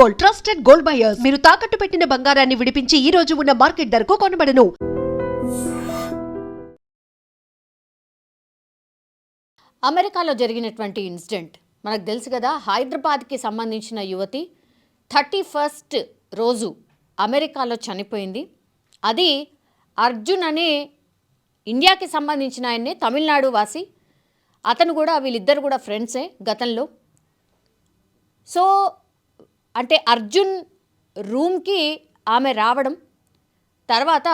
Gold, trusted gold buyers. మీరు తాకట్టు పెట్టిన బంగారాన్ని విడిపించి ఈ రోజు ఉన్న మార్కెట్ ధరకు కొనబడను. అమెరికాలో జరిగినటువంటి ఇన్సిడెంట్ మనకు తెలుసు కదా. హైదరాబాద్కి సంబంధించిన యువతి 31st రోజు అమెరికాలో చనిపోయింది. అది అర్జున్ అనే ఇండియాకి సంబంధించిన ఆయన్ని, తమిళనాడు వాసి. అతను కూడా, వీళ్ళిద్దరు కూడా ఫ్రెండ్సే గతంలో. సో అంటే అర్జున్ రూమ్కి ఆమె రావడం, తర్వాత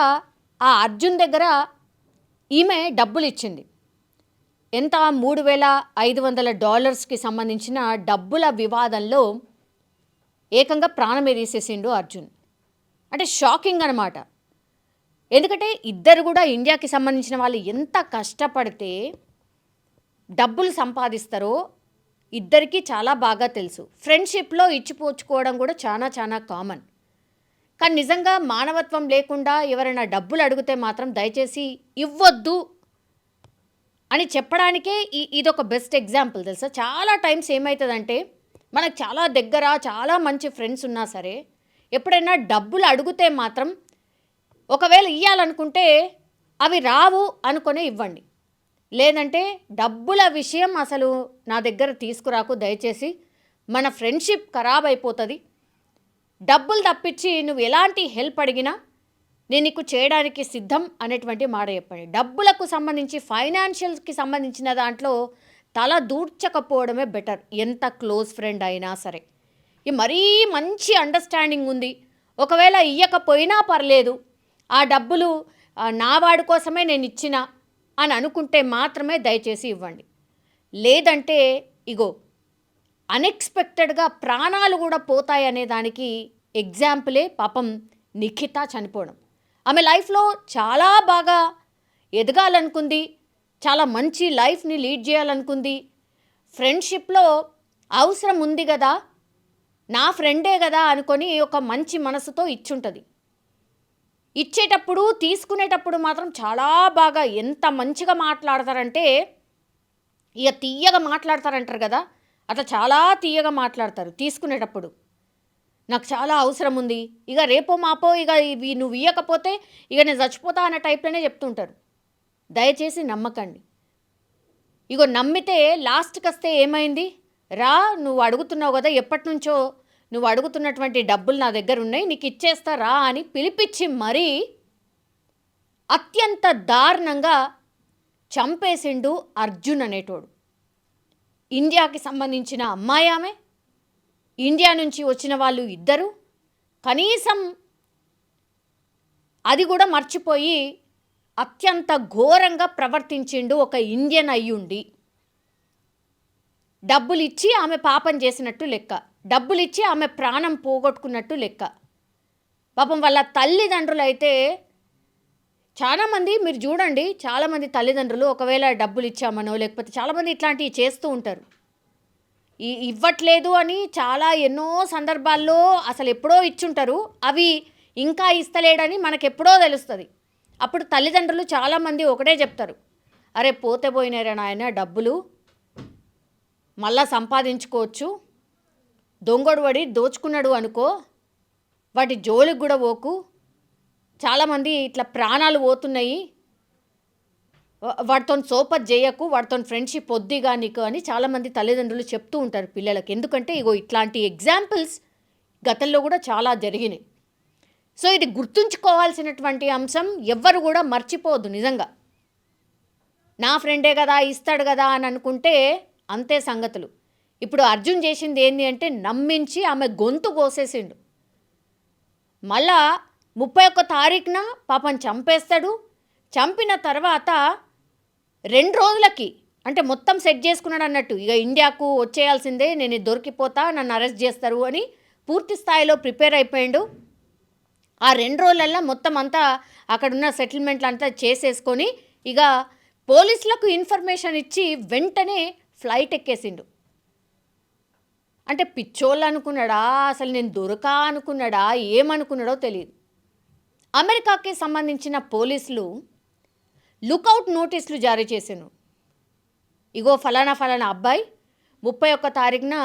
ఆ అర్జున్ దగ్గర ఈమె డబ్బులు ఇచ్చింది. ఎంత? $3,500కి సంబంధించిన డబ్బుల వివాదంలో ఏకంగా ప్రాణమే తీసేసిండు అర్జున్. అంటే షాకింగ్ అనమాట. ఎందుకంటే ఇద్దరు కూడా ఇండియాకి సంబంధించిన వాళ్ళు ఎంత కష్టపడితే డబ్బులు సంపాదిస్తారో ఇద్దరికీ చాలా బాగా తెలుసు. ఫ్రెండ్షిప్లో ఇచ్చిపోచుకోవడం కూడా చాలా కామన్. కానీ నిజంగా మానవత్వం లేకుండా ఎవరైనా డబ్బులు అడిగితే మాత్రం దయచేసి ఇవ్వద్దు అని చెప్పడానికే ఇదొక బెస్ట్ ఎగ్జాంపుల్ తెలుసా. చాలా టైమ్స్ ఏమవుతుందంటే మనకు చాలా దగ్గర చాలా మంచి ఫ్రెండ్స్ ఉన్నా సరే ఎప్పుడైనా డబ్బులు అడిగితే మాత్రం ఒకవేళ ఇవ్వాలనుకుంటే అవి రావు అనుకునే ఇవ్వండి. లేదంటే డబ్బుల విషయం అసలు నా దగ్గర తీసుకురాకు దయచేసి, మన ఫ్రెండ్షిప్ ఖరాబ్ అయిపోతుంది. డబ్బులు తప్పించి నువ్వు ఎలాంటి హెల్ప్ అడిగినా నేను నీకు చేయడానికి సిద్ధం అనేటువంటి మాట చెప్పండి. డబ్బులకు సంబంధించి, ఫైనాన్షియల్స్కి సంబంధించిన దాంట్లో తల దూర్చకపోవడమే బెటర్, ఎంత క్లోజ్ ఫ్రెండ్ అయినా సరే. ఈ మరీ మంచి అండర్స్టాండింగ్ ఉంది, ఒకవేళ ఇవ్వకపోయినా పర్లేదు, ఆ డబ్బులు నా వాడి కోసమే నేను ఇచ్చిన అని అనుకుంటే మాత్రమే దయచేసి ఇవ్వండి. లేదంటే ఇగో అన్ఎక్స్పెక్టెడ్గా ప్రాణాలు కూడా పోతాయనే దానికి ఎగ్జాంపులే పాపం నిఖిత చనిపోవడం. ఆమె లైఫ్లో చాలా బాగా ఎదగాలనుకుంది, చాలా మంచి లైఫ్ని లీడ్ చేయాలనుకుంది. ఫ్రెండ్షిప్లో అవసరం ఉంది కదా, నా ఫ్రెండే కదా అనుకొని ఒక మంచి మనసుతో ఇచ్చుంటుంది. ఇచ్చేటప్పుడు, తీసుకునేటప్పుడు మాత్రం చాలా బాగా ఎంత మంచిగా మాట్లాడతారంటే, ఇక తీయగా మాట్లాడతారంటారు కదా, అట్లా చాలా తీయగా మాట్లాడతారు. తీసుకునేటప్పుడు నాకు చాలా అవసరం ఉంది, ఇక రేపో మాపో ఇక ఇవి నువ్వు ఇవ్వకపోతే ఇక నేను చచ్చిపోతా అన్న టైప్లోనే చెప్తుంటారు. దయచేసి నమ్మకండి. ఇగో నమ్మితే లాస్ట్కి వస్తే ఏమైంది, రా నువ్వు అడుగుతున్నావు కదా, ఎప్పటి నుంచో నువ్వు అడుగుతున్నటువంటి డబ్బులు నా దగ్గర ఉన్నాయి, నీకు ఇచ్చేస్తా రా అని పిలిపించి మరీ అత్యంత దారుణంగా చంపేసిండు అర్జున్ అనేటోడు. ఇండియాకి సంబంధించిన అమ్మాయి ఆమె, ఇండియా నుంచి వచ్చిన వాళ్ళు ఇద్దరు, కనీసం అది కూడా మర్చిపోయి అత్యంత ఘోరంగా ప్రవర్తించిండు ఒక ఇండియన్ అయ్యుండి. డబ్బులు ఇచ్చి ఆమె పాపం చేసినట్టు లెక్క, డబ్బులు ఇచ్చి ఆమె ప్రాణం పోగొట్టుకున్నట్టు లెక్క. పాపం వాళ్ళ తల్లిదండ్రులు అయితే చాలామంది, మీరు చూడండి, చాలామంది తల్లిదండ్రులు ఒకవేళ డబ్బులు ఇచ్చామనో లేకపోతే చాలామంది ఇట్లాంటివి చేస్తూ ఉంటారు. ఇవ్వట్లేదు అని చాలా ఎన్నో సందర్భాల్లో అసలు ఎప్పుడో ఇచ్చుంటారు, అవి ఇంకా ఇస్తలేడని మనకెప్పుడో తెలుస్తుంది. అప్పుడు తల్లిదండ్రులు చాలామంది ఒకటే చెప్తారు, అరే పోతే పోయినారా నాయన డబ్బులు, మళ్ళా సంపాదించుకోవచ్చు, దొంగడు పడి దోచుకున్నాడు అనుకో, వాటి జోలికి కూడా పోకు, చాలామంది ఇట్లా ప్రాణాలు పోతున్నాయి, వాటితో సోపత్ చేయకు, వాటితో ఫ్రెండ్షిప్ వద్దిగా నీకు అని చాలామంది తల్లిదండ్రులు చెప్తూ ఉంటారు పిల్లలకి. ఎందుకంటే ఇగో ఇట్లాంటి ఎగ్జాంపుల్స్ గతంలో కూడా చాలా జరిగినాయి. సో ఇది గుర్తుంచుకోవాల్సినటువంటి అంశం, ఎవ్వరు కూడా మర్చిపోవద్దు. నిజంగా నా ఫ్రెండే కదా ఇస్తాడు కదా అని అనుకుంటే అంతే సంగతులు. ఇప్పుడు అర్జున్ చేసింది ఏంటి అంటే నమ్మించి ఆమె గొంతు కోసేసిండు. మళ్ళా 31 తారీఖున పాపం చంపేస్తాడు. చంపిన తర్వాత 2 రోజులకి అంటే మొత్తం సెట్ చేసుకున్నాడు అన్నట్టు, ఇక ఇండియాకు వచ్చేయాల్సిందే, నేను దొరికిపోతా, నన్ను అరెస్ట్ చేస్తారు అని పూర్తి స్థాయిలో ప్రిపేర్ అయిపోయాడు. ఆ 2 రోజులల్లో మొత్తం అంతా అక్కడున్న సెటిల్మెంట్లు అంతా చేసేసుకొని ఇక పోలీసులకు ఇన్ఫర్మేషన్ ఇచ్చి వెంటనే ఫ్లైట్ ఎక్కేసిండు. అంటే పిచ్చోళ్ళు అనుకున్నాడా, అసలు నేను దొరకా అనుకున్నాడా, ఏమనుకున్నాడో తెలియదు. అమెరికాకి సంబంధించిన పోలీసులు లుకౌట్ నోటీసులు జారీ చేశాను. ఇగో ఫలానా అబ్బాయి 31 తారీఖున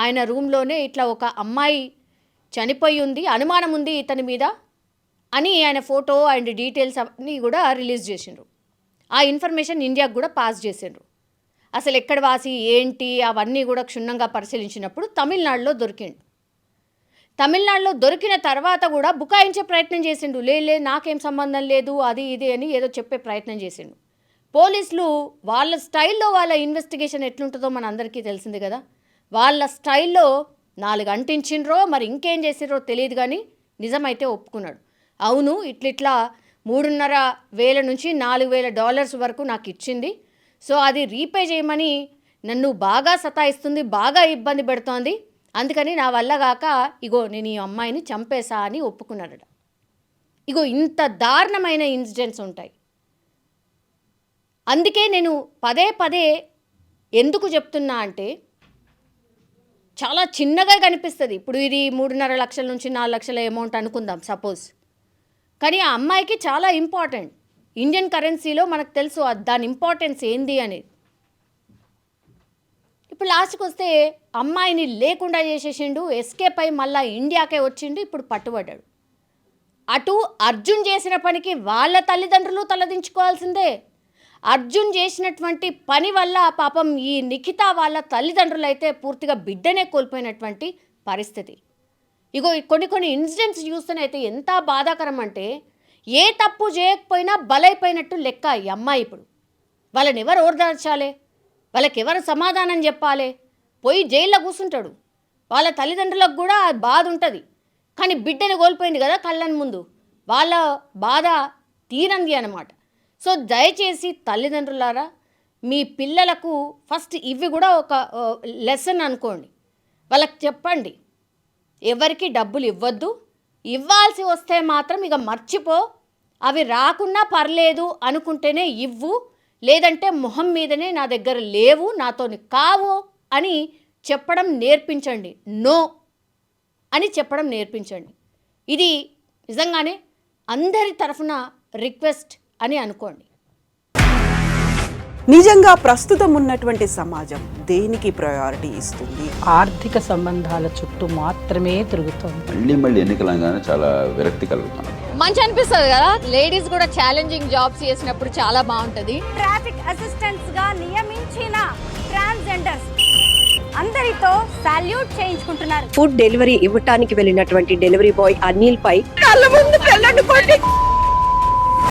ఆయన రూమ్లోనే ఇట్లా ఒక అమ్మాయి చనిపోయి ఉంది, అనుమానం ఉంది ఇతని మీద అని ఆయన ఫోటో అండ్ డీటెయిల్స్ అన్నీ కూడా రిలీజ్ చేసిండ్రు. ఆ ఇన్ఫర్మేషన్ ఇండియాకు కూడా పాస్ చేసిండ్రు. అసలు ఎక్కడ వాసి ఏంటి అవన్నీ కూడా క్షుణ్ణంగా పరిశీలించినప్పుడు తమిళనాడులో దొరికిండు. తమిళనాడులో దొరికిన తర్వాత కూడా బుకాయించే ప్రయత్నం చేసిండు. లే నాకేం సంబంధం లేదు అది ఇది అని ఏదో చెప్పే ప్రయత్నం చేసిండు. పోలీసులు వాళ్ళ స్టైల్లో వాళ్ళ ఇన్వెస్టిగేషన్ ఎట్లుంటుందో మన అందరికీ తెలిసింది కదా. వాళ్ళ స్టైల్లో 4 అంటించిండ్రో మరి ఇంకేం చేసిండ్రో తెలియదు, కానీ నిజమైతే ఒప్పుకున్నాడు. అవును ఇట్లా $3,500 నుంచి $4,000 వరకు నాకు ఇచ్చింది, సో అది రీపే చేయమని నన్ను బాగా సతాయిస్తుంది, బాగా ఇబ్బంది పెడుతోంది, అందుకని నా వల్ల కాక ఇగో నేను ఈ అమ్మాయిని చంపేశా అని ఒప్పుకున్నాడట. ఇగో ఇంత దారుణమైన ఇన్సిడెంట్స్ ఉంటాయి. అందుకే నేను పదే ఎందుకు చెప్తున్నా అంటే చాలా చిన్నగా కనిపిస్తుంది. ఇప్పుడు ఇది 3.5 లక్షల నుంచి 4 లక్షల అమౌంట్ అనుకుందాం సపోజ్, కానీ ఆ అమ్మాయికి చాలా ఇంపార్టెంట్. ఇండియన్ కరెన్సీలో మనకు తెలుసు దాని ఇంపార్టెన్స్ ఏంది అనేది. ఇప్పుడు లాస్ట్కి వస్తే అమ్మాయిని లేకుండా చేసేసిండు, ఎస్కేప్ అయి మళ్ళీ ఇండియాకే వచ్చిండు, ఇప్పుడు పట్టుబడ్డాడు. అటు అర్జున్ చేసిన పనికి వాళ్ళ తల్లిదండ్రులు తలదించుకోవాల్సిందే. అర్జున్ చేసినటువంటి పని వల్ల పాపం ఈ నిఖిత వాళ్ళ తల్లిదండ్రులు అయితే పూర్తిగా బిడ్డనే కోల్పోయినటువంటి పరిస్థితి. ఇగో కొన్ని ఇన్సిడెంట్స్ చూస్తేనైతే ఎంత బాధాకరం అంటే, ఏ తప్పు చేయకపోయినా బలైపోయినట్టు లెక్క ఈ అమ్మాయి. ఇప్పుడు వాళ్ళని ఎవరు ఓర్దార్చాలి, వాళ్ళకి ఎవరు సమాధానం చెప్పాలి? పోయి జైల్లో కూర్చుంటాడు. వాళ్ళ తల్లిదండ్రులకు కూడా బాధ ఉంటుంది, కానీ బిడ్డని కోల్పోయింది కదా కళ్ళని ముందు, వాళ్ళ బాధ తీరంది అన్నమాట. సో దయచేసి తల్లిదండ్రులారా, మీ పిల్లలకు ఫస్ట్ ఇవి కూడా ఒక లెసన్ అనుకోండి. వాళ్ళకి చెప్పండి, ఎవరికి డబ్బులు ఇవ్వద్దు, ఇవ్వాల్సి వస్తే మాత్రం ఇక మర్చిపో, అవి రాకున్నా పర్లేదు అనుకుంటేనే ఇవ్వు, లేదంటే మొహం మీదనే నా దగ్గర లేవు, నాతోని కావు అని చెప్పడం నేర్పించండి. నో అని చెప్పడం నేర్పించండి. ఇది నిజంగానే అందరి తరఫున రిక్వెస్ట్ అని అనుకోండి. నిజంగా ప్రస్తుతం ఉన్నటువంటి సమాజం దేనికి ప్రయారిటీ ఇస్తుంది? ఆర్థిక సంబంధాల చుట్టూ మాత్రమే తిరుగుతోంది. మళ్ళీ ఎన్నికలంగానే చాలా విరక్తి కలుగుతున్నాం. మంచి అనిపిస్తుంది కదా, లేడీస్ కూడా ఛాలెంజింగ్ జాబ్స్ చేసినప్పుడు చాలా బాగుంటుంది. ట్రాఫిక్ అసిస్టెంట్స్ గా నియమించిన ట్రాన్స్జెండర్స్ అందరితో సాల్యూట్ చేయించుకుంటున్నారు. ఫుడ్ డెలివరీ ఇవ్వటానికి వెళ్ళినటువంటి డెలివరీ బాయ్ అనిల్ పై కళ్ళ ముందు